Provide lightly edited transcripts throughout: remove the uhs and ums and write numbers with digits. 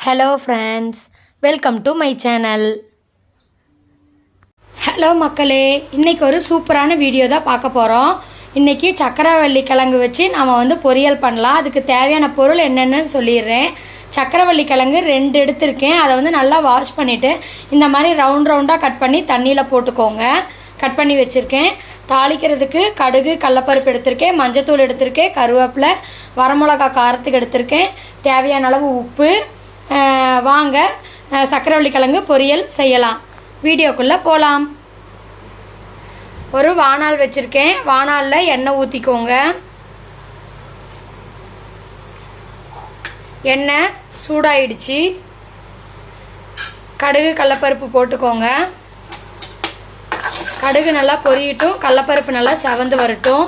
Hello friends, welcome to my channel. Hello மக்களே, இன்றைக்கி ஒரு சூப்பரான வீடியோ தான் பார்க்க போகிறோம். இன்றைக்கி சக்கரவள்ளி கிழங்கு வச்சு நம்ம பொரியல் பண்ணலாம். அதுக்கு தேவையான பொருள் என்னென்னு சொல்லிடுறேன். சக்கரவள்ளி கிழங்கு 2 எடுத்திருக்கேன். அதை நல்லா வாஷ் பண்ணிவிட்டு இந்த மாதிரி ரவுண்டாக கட் பண்ணி தண்ணியில் போட்டுக்கோங்க. கட் பண்ணி வச்சுருக்கேன். தாளிக்கிறதுக்கு கடுகு, கடலப்பருப்பு எடுத்திருக்கேன், மஞ்சத்தூள் எடுத்திருக்கேன், கருவேப்பிலை, வரமிளகா காரத்துக்கு எடுத்திருக்கேன், தேவையான அளவு உப்பு. வாங்க சக்கரவள்ளி கிழங்கு பொரியல் செய்யலாம். வீடியோக்குள்ளே போகலாம். ஒரு வாணால் வச்சுருக்கேன். வாணாலில் எண்ணெய் ஊற்றிக்கோங்க. எண்ணெய் சூடாயிடுச்சு. கடுகு, கடலப்பருப்பு போட்டுக்கோங்க. கடுகு நல்லா பொரியட்டும், கடலப்பருப்பு நல்லா செவந்து வரட்டும்.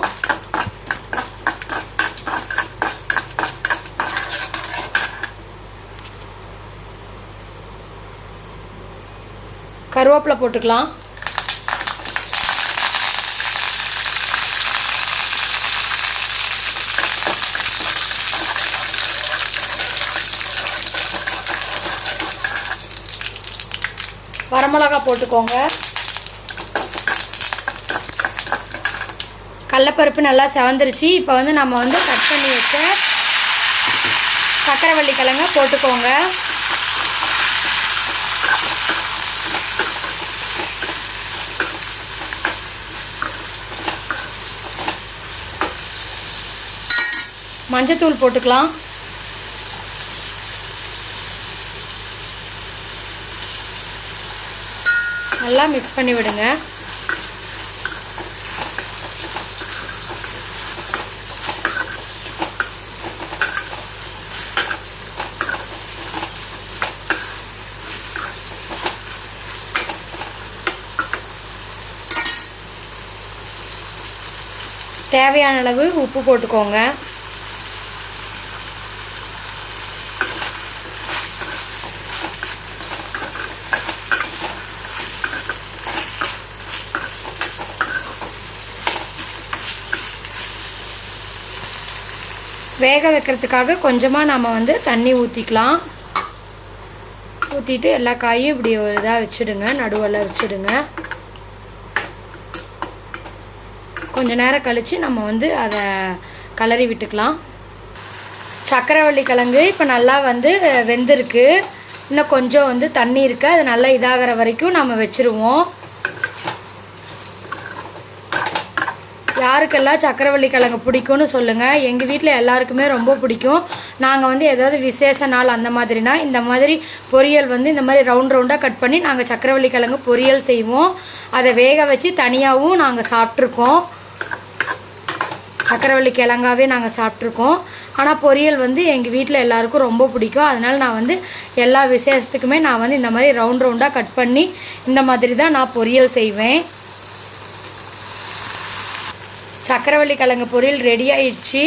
கருவேப்பிலை போட்டுக்கலாம். வரமிளகா போட்டுக்கோங்க. கடலப்பருப்பு நல்லா செவந்துருச்சு. இப்போ நம்ம கட் பண்ணி வச்ச சக்கரவள்ளி கிழங்க போட்டுக்கோங்க. மஞ்சத்தூள் போட்டுக்கலாம். நல்லா மிக்ஸ் பண்ணி விடுங்க. தேவையான அளவு உப்பு போட்டுக்கோங்க. வேக வைக்கிறதுக்காக கொஞ்சமாக நம்ம தண்ணி ஊற்றிக்கலாம். ஊற்றிட்டு எல்லா காயும் இப்படி ஒரு இதாக வச்சுடுங்க, நடுவில் வச்சுடுங்க. கொஞ்ச நேரம் கழித்து நம்ம அதை கலரி விட்டுக்கலாம். சக்கரவள்ளி கிழங்கு இப்போ நல்லா வெந்திருக்கு. இன்னும் கொஞ்சம் தண்ணி இருக்குது. அது நல்லா இதாகிற வரைக்கும் நம்ம வச்சுருவோம். யாருக்கெல்லாம் சக்கரவள்ளி கிழங்கு பிடிக்கும்னு சொல்லுங்கள். எங்கள் வீட்டில் எல்லாருக்குமே ரொம்ப பிடிக்கும். நாங்கள் ஏதாவது விசேஷ நாள் அந்த மாதிரினா இந்த மாதிரி பொரியல் இந்த மாதிரி ரவுண்டாக கட் பண்ணி நாங்கள் சக்கரவள்ளி கிழங்கு பொரியல் செய்வோம். அதை வேக வச்சு தனியாகவும் நாங்கள் சாப்பிட்ருக்கோம். சக்கரவள்ளி கிழங்காவே நாங்கள் சாப்பிட்ருக்கோம். ஆனால் பொரியல் எங்கள் வீட்டில் எல்லாருக்கும் ரொம்ப பிடிக்கும். அதனால் நான் எல்லா விசேஷத்துக்குமே நான் இந்த மாதிரி ரவுண்டாக கட் பண்ணி இந்த மாதிரி தான் நான் பொரியல் செய்வேன். சக்கரவள்ளி கிழங்கு பொரியல் ரெடி ஆயிடுச்சு.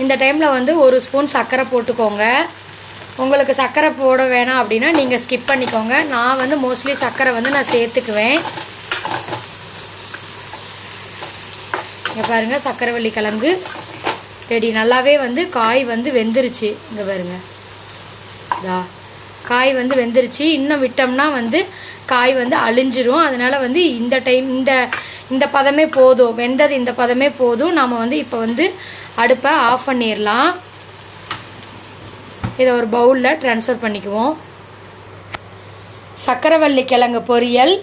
இந்த டைமில் 1 ஸ்பூன் சர்க்கரை போட்டுக்கோங்க. உங்களுக்கு சர்க்கரை போட வேணாம் அப்படின்னா நீங்கள் ஸ்கிப் பண்ணிக்கோங்க. நான் மோஸ்ட்லி சர்க்கரை நான் சேர்த்துக்குவேன். இங்கே பாருங்கள், சக்கரவள்ளி கிழங்கு ரெடி. நல்லாவே காய் வெந்துருச்சு. இங்கே பாருங்கள், காய் வெந்துருச்சு. இன்னும் விட்டோம்னா காய் அழிஞ்சிரும். அதனால் இந்த டைம் இந்த பதமே போதும். வெந்தது இந்த பதமே போதும். நாம் இப்போ அடுப்பை ஆஃப் பண்ணிடலாம். இதை ஒரு பவுலில் ட்ரான்ஸ்ஃபர் பண்ணிக்குவோம். சக்கரவள்ளி கிழங்கு பொரியல்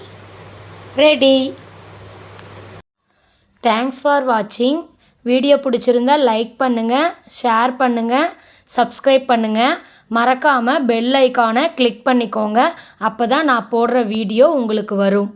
ரெடி. தேங்க்ஸ் ஃபார் வாட்சிங். வீடியோ பிடிச்சிருந்தா லைக் பண்ணுங்கள், ஷேர் பண்ணுங்கள், சப்ஸ்கிரைப் பண்ணுங்கள். மறக்காமல் பெல் ஐக்கானை கிளிக் பண்ணிக்கோங்க. அப்போ தான் நான் போடுற வீடியோ உங்களுக்கு வரும்.